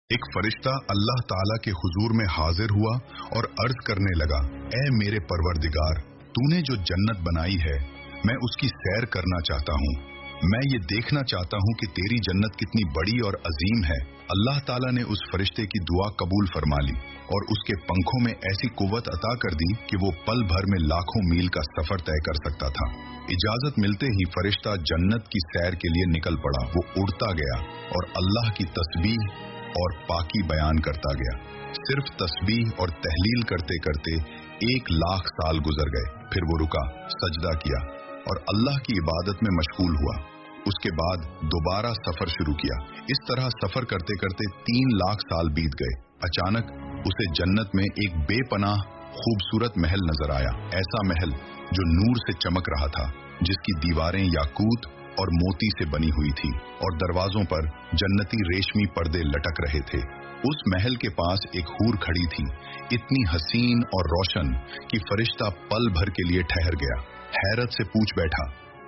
ایک فرشتہ اللہ تعالیٰ کے हुजूर में हाजिर हुआ और अर्ज करने लगा, ए मेरे परवरदिगार, तूने जो जन्नत बनाई है मैं उसकी सैर करना चाहता हूँ। मैं ये देखना चाहता हूँ कि तेरी जन्नत कितनी बड़ी और अजीम है। अल्लाह ताला ने उस फरिश्ते की दुआ कबूल फरमा ली और उसके पंखों में ऐसी कुव्वत अता कर दी कि वो पल भर में लाखों मील का सफर तय कर सकता था। इजाजत मिलते ही फरिश्ता जन्नत की सैर के लिए निकल पड़ा। वो उड़ता गया और अल्लाह की तस्बीह और पाकी बयान करता गया। सिर्फ तस्बीह और तहलील करते करते 1,00,000 साल गुजर गए। फिर वो रुका, सजदा किया और अल्लाह की इबादत में मशगूल हुआ। उसके बाद दोबारा सफर शुरू किया। इस तरह सफर करते करते 3,00,000 साल बीत गए। अचानक उसे जन्नत में एक बेपनाह खूबसूरत महल नजर आया। ऐसा महल जो नूर से चमक रहा था, जिसकी दीवारें याकूत और मोती से बनी हुई थी और दरवाजों पर जन्नती रेशमी पर्दे लटक रहे थे। उस महल के पास एक हूर खड़ी थी, इतनी हसीन और रोशन कि फरिश्ता पल भर के लिए ठहर गया। हैरत से पूछ बैठा,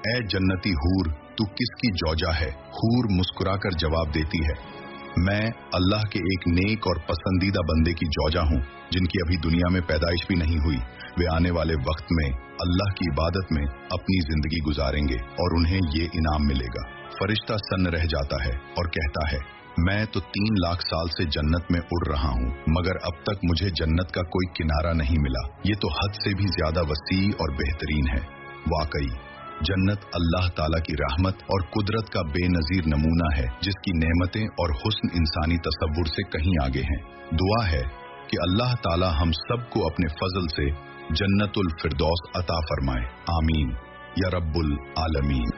ए जन्नती हूर, तू किसकी जौजा है? हूर मुस्कुराकर जवाब देती है, मैं अल्लाह के एक नेक और पसंदीदा बंदे की जौजा हूँ, जिनकी अभी दुनिया में पैदाइश भी नहीं हुई। वे आने वाले वक्त में अल्लाह की इबादत में अपनी जिंदगी गुजारेंगे और उन्हें ये इनाम मिलेगा। फरिश्ता सन्न रह जाता है और कहता है, मैं तो 3,00,000 साल से जन्नत में उड़ रहा हूँ, मगर अब तक मुझे जन्नत का कोई किनारा नहीं मिला। ये तो हद से भी ज्यादा वसी और बेहतरीन है। वाकई जन्नत अल्लाह ताला की रहमत और कुदरत का बेनजीर नमूना है, जिसकी नेमतें और हुस्न इंसानी तसव्वुर से कहीं आगे हैं। दुआ है कि अल्लाह ताला हम सबको अपने फजल से जन्नतुल फिरदौस अता फरमाए। आमीन या रब्बुल आलमीन।